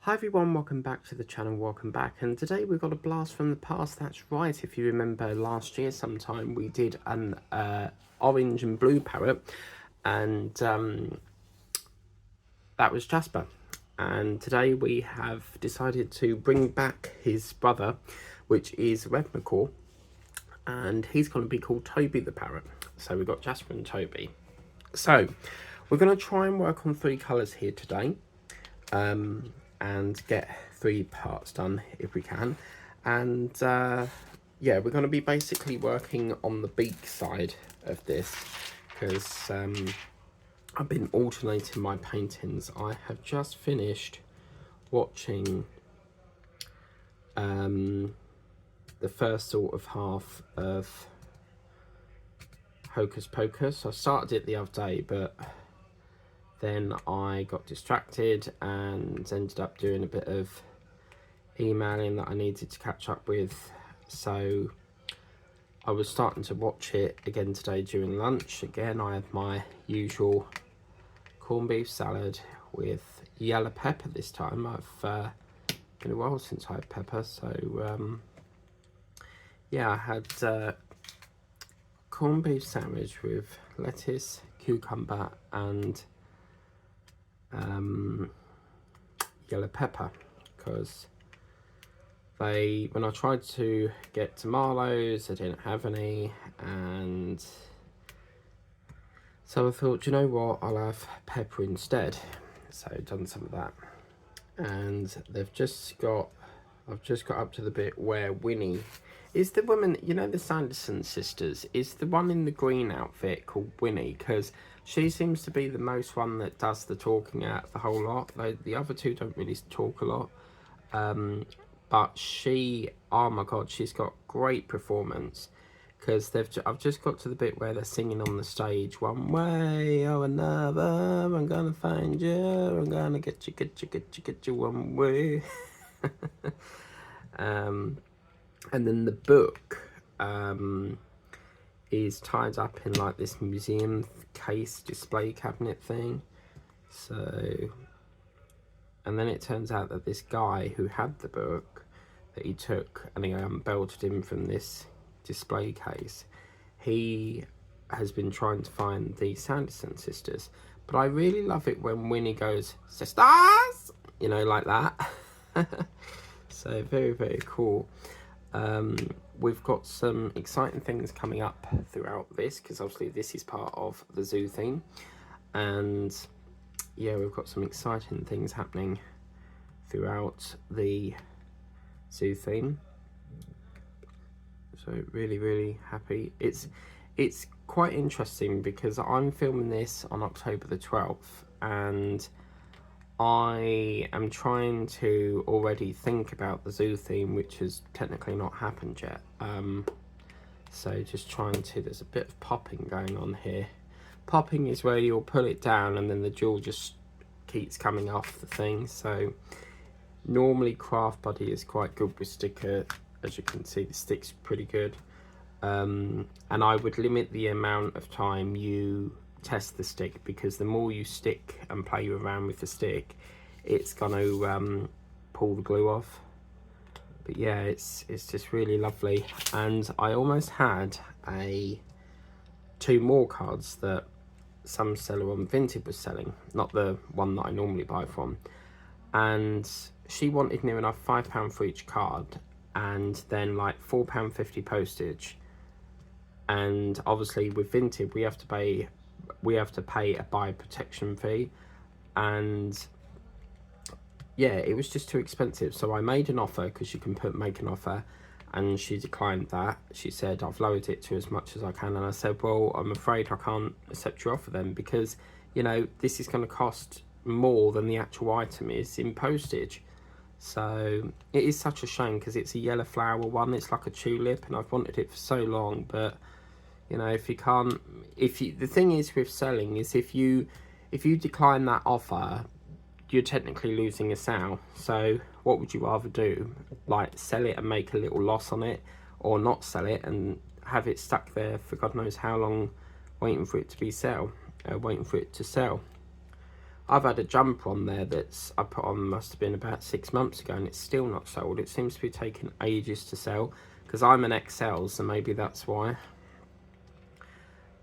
Hi everyone, welcome back to the channel, welcome back, and today we've got a blast from the past. That's right, if you remember last year sometime we did an orange and blue parrot, and that was Jasper. And today we have decided to bring back his brother, which is red macaw, and he's going to be called Toby the parrot. So we've got Jasper and Toby. So we're going to try and work on 3 colours here today. And get 3 parts done if we can, and yeah, we're going to be basically working on the beak side of this because I've been alternating my paintings. I have just finished watching the first sort of half of Hocus Pocus. I started it the other day, but then I got distracted and ended up doing a bit of emailing that I needed to catch up with. So I was starting to watch it again today during lunch. Again, I had my usual corned beef salad with yellow pepper this time. I've been a while since I had pepper. So yeah, I had corned beef sandwich with lettuce, cucumber and yellow pepper, because when I tried to get tomatoes, I didn't have any, and so I thought, you know what, I'll have pepper instead. So I've done some of that, and I've just got up to the bit where Winnie is the woman, you know, the Sanderson sisters, is the one in the green outfit called Winnie, because she seems to be the most one that does the talking out of the whole lot. The other 2 don't really talk a lot, but she, oh my god, she's got great performance, because I've just got to the bit where they're singing on the stage, one way or another, I'm gonna find you, I'm gonna get you one way. And then the book is tied up in like this museum case display cabinet thing. So, and then it turns out that this guy who had the book that he took and he belted him from this display case, he has been trying to find the Sanderson sisters. But I really love it when Winnie goes, sisters, you know, like that. So very, very cool. We've got some exciting things coming up throughout this, because obviously this is part of the zoo theme, and yeah, we've got some exciting things happening throughout the zoo theme. So really, really happy. It's quite interesting because I'm filming this on October the 12th, and I am trying to already think about the zoo theme, which has technically not happened yet. So just trying to, there's a bit of popping going on here. Popping is where you'll pull it down and then the jewel just keeps coming off the thing. So normally Craft Buddy is quite good with sticker. As you can see, the stick's pretty good. And I would limit the amount of time you test the stick, because the more you stick and play around with the stick, it's going to pull the glue off. But yeah, it's just really lovely. And I almost had 2 more cards that some seller on Vinted was selling, not the one that I normally buy from, and she wanted near enough £5 for each card, and then like £4.50 postage. And obviously with Vinted we have to pay a buy protection fee, and yeah, it was just too expensive. So I made an offer, because you can make an offer, and she declined that. She said, I've lowered it to as much as I can, and I said, well, I'm afraid I can't accept your offer then, because, you know, this is going to cost more than the actual item is in postage. So it is such a shame, because it's a yellow flower one, it's like a tulip, and I've wanted it for so long. But you know, the thing is with selling is if you decline that offer, you're technically losing a sale. So what would you rather do? Like sell it and make a little loss on it, or not sell it and have it stuck there for God knows how long, waiting for it to sell. I've had a jumper on there that's I put on, must have been about 6 months ago, and it's still not sold. It seems to be taking ages to sell, because I'm an XL, so maybe that's why.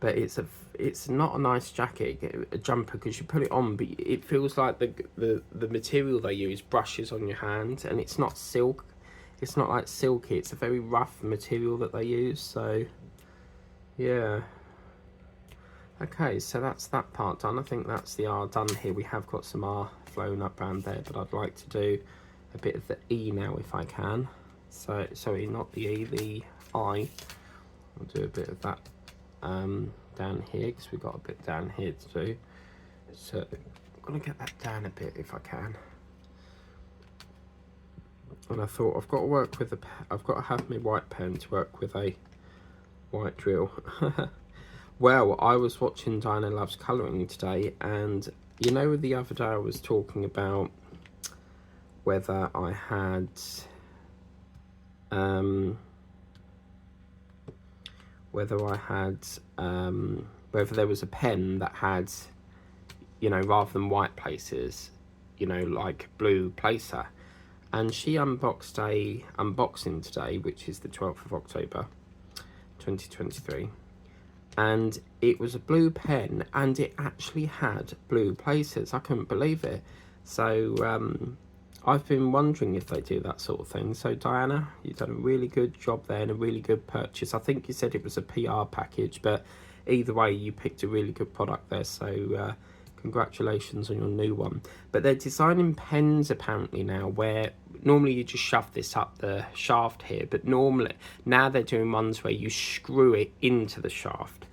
But it's not a nice jacket, a jumper, because you put it on, but it feels like the material they use brushes on your hand, and it's not silk. It's not like silky. It's a very rough material that they use. So yeah. Okay, so that's that part done. I think that's the R done here. We have got some R flowing up around there, but I'd like to do a bit of the E now if I can. So, sorry, not the E, the I. I'll do a bit of that down here, because we've got a bit down here to do. So I'm going to get that down a bit if I can. And I thought I've got to work with I've got to have my white pen to work with a white drill. Well, I was watching Diana Loves Colouring today, and you know, the other day I was talking about whether I had whether there was a pen that had, you know, rather than white places, you know, like blue placer. And she unboxed a unboxing today, which is the 12th of October 2023, and it was a blue pen, and it actually had blue places. I couldn't believe it. So I've been wondering if they do that sort of thing. So Diana, you've done a really good job there and a really good purchase. I think you said it was a PR package, but either way, you picked a really good product there. So congratulations on your new one. But they're designing pens apparently now, where normally you just shove this up the shaft here, but normally now they're doing ones where you screw it into the shaft.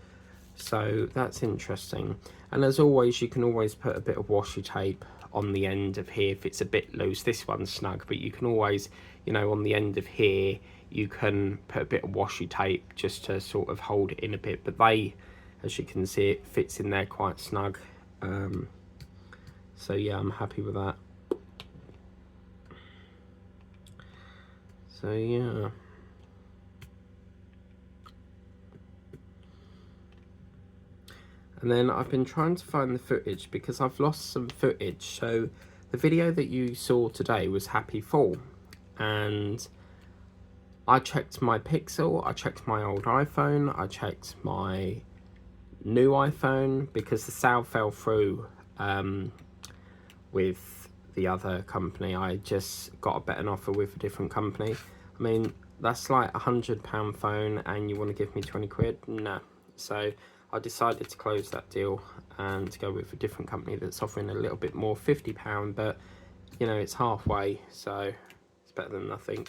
So that's interesting. And as always, you can always put a bit of washi tape on the end of here if it's a bit loose. This one's snug, but you can always, you know, on the end of here you can put a bit of washi tape just to sort of hold it in a bit. But they, as you can see, it fits in there quite snug. So yeah, I'm happy with that. So yeah. And then I've been trying to find the footage, because I've lost some footage. So the video that you saw today was Happy Fall, and I checked my Pixel, I checked my old iPhone, I checked my new iPhone, because the sale fell through with the other company. I just got a better offer with a different company. I mean, that's like £100 phone, and you want to give me 20 quid? No. So I decided to close that deal and to go with a different company that's offering a little bit more, £50, but you know, it's halfway, so it's better than nothing.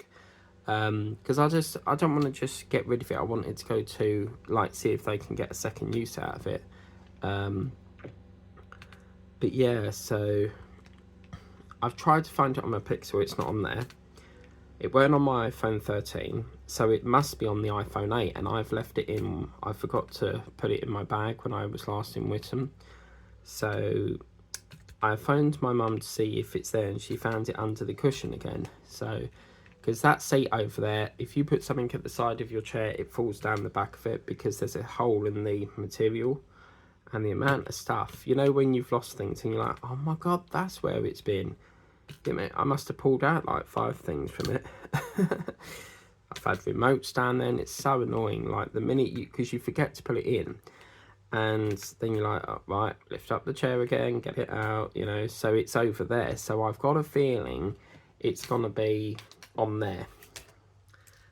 Because I don't want to just get rid of it. I wanted to go to, like, see if they can get a second use out of it. But yeah, so I've tried to find it on my Pixel. It's not on there. It weren't on my iPhone 13, so it must be on the iPhone 8, and I've left it in, I forgot to put it in my bag when I was last in Witham. So I phoned my mum to see if it's there, and she found it under the cushion again. So, because that seat over there, if you put something at the side of your chair, it falls down the back of it, because there's a hole in the material. And the amount of stuff, you know, when you've lost things and you're like, oh my god, that's where it's been. I must have pulled out like 5 things from it. I've had remotes down there, and it's so annoying. Like, the minute you, because you forget to put it in, and then you're like, oh, right, lift up the chair again, get it out, you know. So it's over there. So I've got a feeling it's gonna be on there.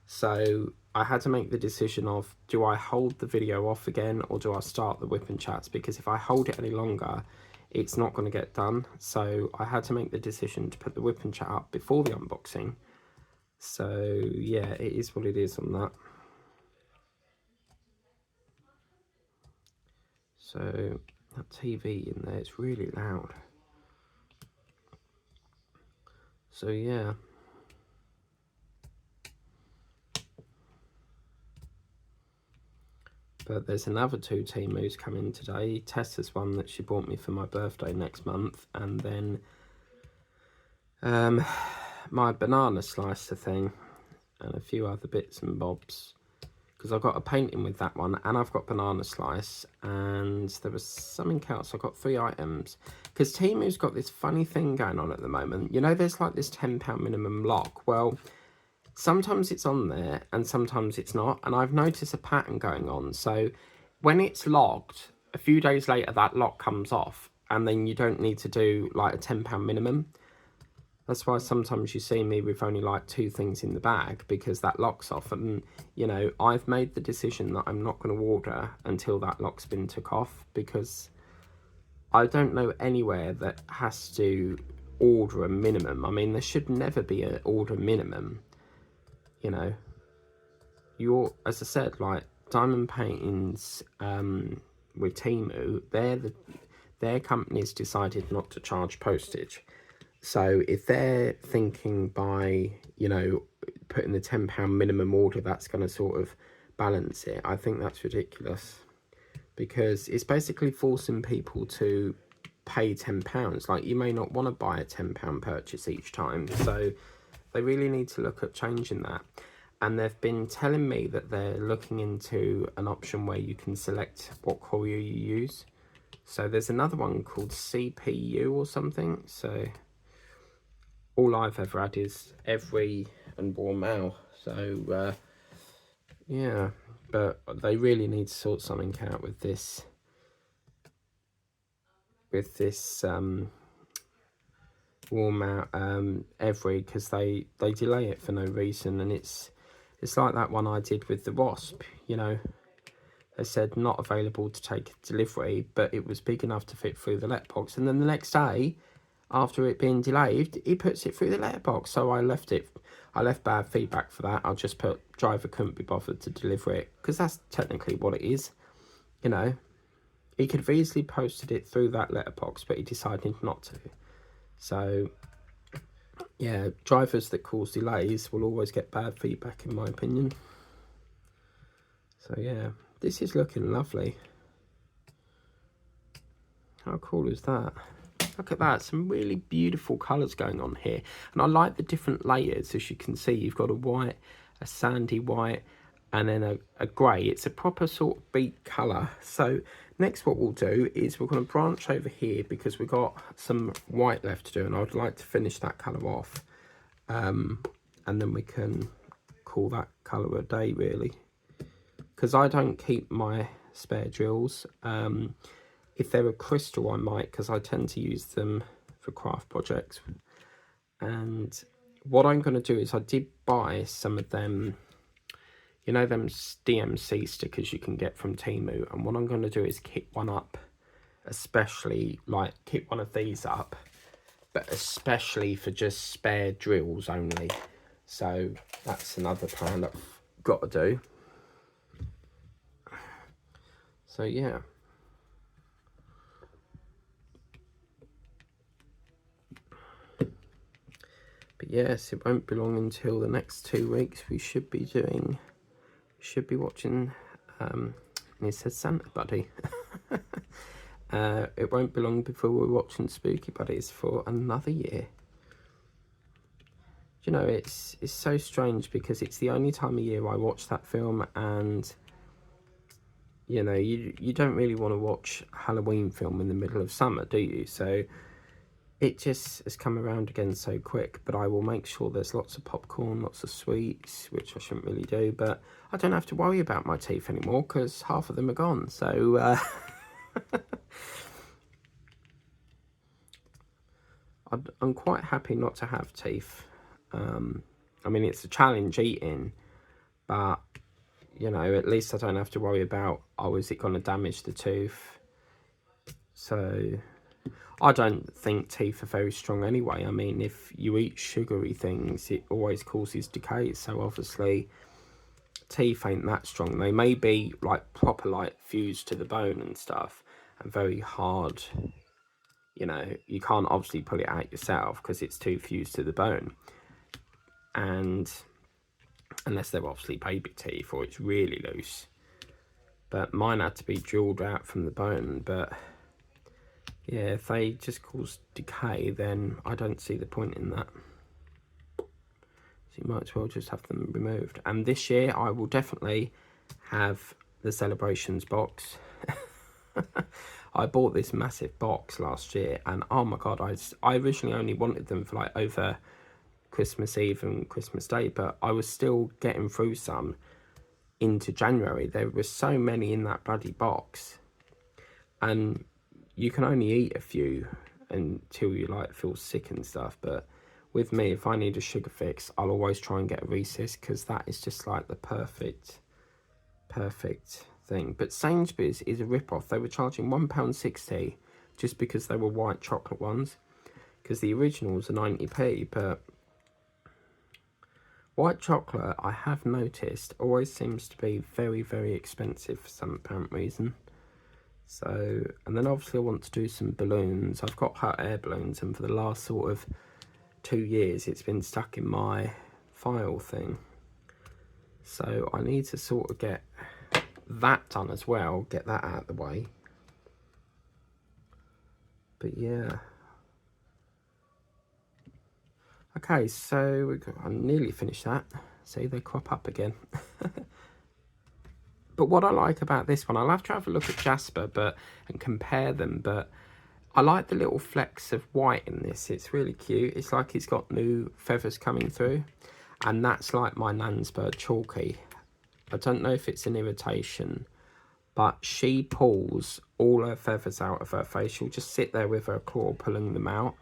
So I had to make the decision of, do I hold the video off again, or do I start the whip and chats? Because if I hold it any longer, it's not going to get done. So I had to make the decision to put the whip and chat up before the unboxing. So yeah, it is what it is on that. So that TV in there, it's really loud. So yeah. But there's another 2 Temus coming today. Tessa's one that she bought me for my birthday next month, and then my banana slicer thing, and a few other bits and bobs because I've got a painting with that one, and I've got banana slice, and there was something else. I've got 3 items, because Temu's got this funny thing going on at the moment. You know, there's like this £10 minimum lock. Well, sometimes it's on there and sometimes it's not, and I've noticed a pattern going on. So when it's locked, a few days later that lock comes off, and then you don't need to do like a £10 minimum. That's why sometimes you see me with only like 2 things in the bag, because that lock's off. And, you know, I've made the decision that I'm not going to order until that lock's been took off, because I don't know anywhere that has to order a minimum. I mean, there should never be an order minimum, you know. You're, as I said, like Diamond Paintings with Temu, their company's decided not to charge postage. So if they're thinking by, you know, putting the £10 minimum order, that's going to sort of balance it, I think that's ridiculous, because it's basically forcing people to pay £10. Like, you may not want to buy a £10 purchase each time, so they really need to look at changing that. And they've been telling me that they're looking into an option where you can select what courier you use. So there's another one called CPU or something. So all I've ever had is Every and Warm Mail. So yeah, but they really need to sort something out with this. Warm Out Every, because they delay it for no reason, and it's like that one I did with the Wasp. You know, they said not available to take delivery, but it was big enough to fit through the letterbox, and then the next day, after it being delayed, he puts it through the letterbox. So I left bad feedback for that. I'll just put driver couldn't be bothered to deliver it, because that's technically what it is. You know, he could have easily posted it through that letterbox, but he decided not to. So yeah, drivers that cause delays will always get bad feedback, in my opinion. So yeah, this is looking lovely. How cool is that? Look at that, some really beautiful colours going on here. And I like the different layers. As you can see, you've got a white, a sandy white, and then a grey. It's a proper sort of beat colour. So next what we'll do is we're going to branch over here, because we've got some white left to do, and I would like to finish that colour off. And then we can call that colour a day, really. Because I don't keep my spare drills. If they're a crystal, I might, because I tend to use them for craft projects. And what I'm going to do is, I did buy some of them, you know, them DMC stickers you can get from Temu. And what I'm going to do is kit one up, especially, like, kit one of these up, but especially for just spare drills only. So that's another plan I've got to do. So yeah. But yes, it won't be long until the next 2 weeks. We should be watching, and it says Santa Buddy. It won't be long before we're watching Spooky Buddies for another year. You know, it's so strange, because it's the only time of year I watch that film, and you know, you don't really want to watch a Halloween film in the middle of summer, do you? So it just has come around again so quick. But I will make sure there's lots of popcorn, lots of sweets, which I shouldn't really do, but I don't have to worry about my teeth anymore, because half of them are gone. So I'm quite happy not to have teeth. I mean, it's a challenge eating, but you know, at least I don't have to worry about, oh, is it going to damage the tooth? So I don't think teeth are very strong anyway. I mean, if you eat sugary things, it always causes decay. So obviously teeth ain't that strong. They may be like proper like fused to the bone and stuff, and very hard. You know, you can't obviously pull it out yourself because it's too fused to the bone. And unless they're obviously baby teeth or it's really loose. But mine had to be drilled out from the bone. But yeah, if they just cause decay, then I don't see the point in that. So you might as well just have them removed. And this year I will definitely have the Celebrations box. I bought this massive box last year, and oh my god, I originally only wanted them for like over Christmas Eve and Christmas Day, but I was still getting through some into January. There were so many in that bloody box, and you can only eat a few until you like feel sick and stuff. But with me, if I need a sugar fix, I'll always try and get a Reese's, because that is just like the perfect thing. But Sainsbury's is a rip-off. They were charging £1.60 just because they were white chocolate ones, because the originals are 90p. But white chocolate, I have noticed, always seems to be very, very expensive for some apparent reason. So, and then obviously I want to do some balloons. I've got hot air balloons, and for the last sort of 2 years it's been stuck in my file thing. So I need to sort of get that done as well, get that out of the way. But yeah. Okay, so I nearly finished that. See, they crop up again. But what I like about this one, I'll have to have a look at Jasper and compare them, but I like the little flecks of white in this. It's really cute. It's like it's got new feathers coming through, and that's like my Nan's bird Chalky. I don't know if it's an irritation, but she pulls all her feathers out of her face. She'll just sit there with her claw pulling them out,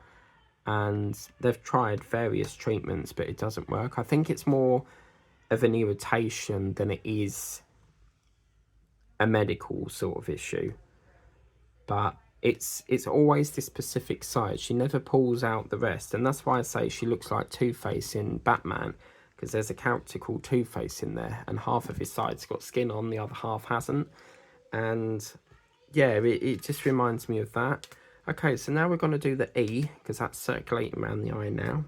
and they've tried various treatments, but it doesn't work. I think it's more of an irritation than it is a medical sort of issue, but it's always this specific side. She never pulls out the rest, and that's why I say she looks like Two-Face in Batman, because there's a character called Two-Face in there, and half of his side's got skin on, the other half hasn't. And yeah, it just reminds me of that. Okay, so now we're going to do the E, because that's circulating around the eye now.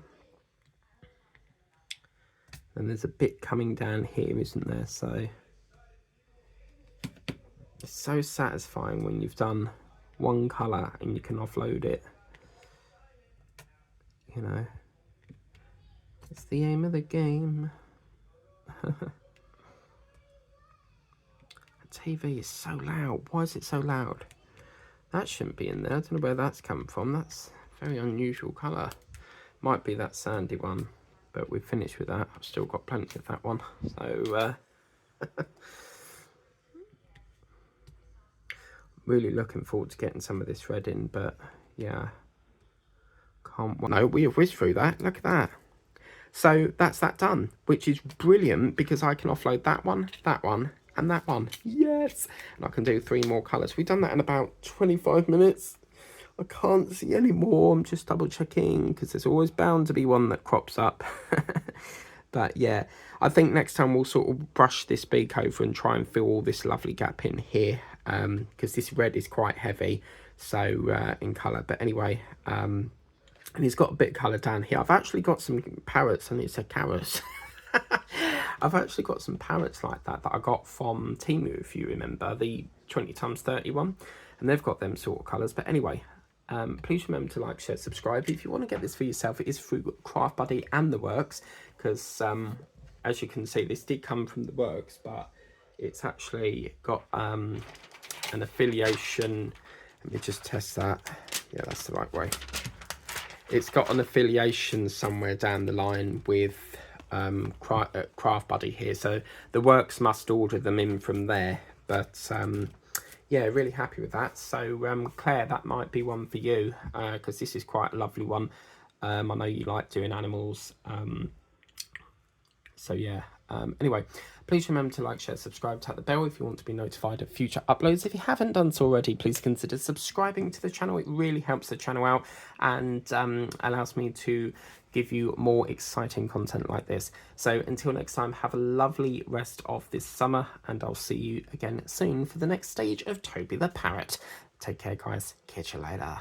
And there's a bit coming down here, isn't there? So it's so satisfying when you've done one colour and you can offload it. You know, it's the aim of the game. The TV is so loud. Why is it so loud? That shouldn't be in there. I don't know where that's come from. That's a very unusual colour. Might be that sandy one, but we've finished with that. I've still got plenty of that one. So, really looking forward to getting some of this red in, but yeah. No, we have whizzed through that. Look at that. So that's that done, which is brilliant because I can offload that one, and that one. Yes! And I can do 3 more colours. We've done that in about 25 minutes. I can't see any more. I'm just double checking because there's always bound to be one that crops up. But yeah, I think next time we'll sort of brush this beak over and try and fill all this lovely gap in here, because this red is quite heavy, so in colour. But anyway, and it's got a bit of colour down here. I've actually got some parrots, and it's a carrots. I've actually got some parrots like that I got from Temu, if you remember, the 20x30 one, and they've got them sort of colours. But anyway, please remember to like, share, subscribe. If you want to get this for yourself, it is through Craft Buddy and The Works, because as you can see, this did come from The Works, but it's actually got an affiliation. Let me just test that. Yeah, that's the right way. It's got an affiliation somewhere down the line with Craft Buddy here, so The Works must order them in from there. But yeah, really happy with that. So Claire, that might be one for you, because this is quite a lovely one. I know you like doing animals, so yeah. Anyway, please remember to like, share, subscribe, tap the bell if you want to be notified of future uploads. If you haven't done so already, please consider subscribing to the channel. It really helps the channel out and allows me to give you more exciting content like this. So until next time, have a lovely rest of this summer, and I'll see you again soon for the next stage of Toby the Parrot. Take care, guys. Catch you later.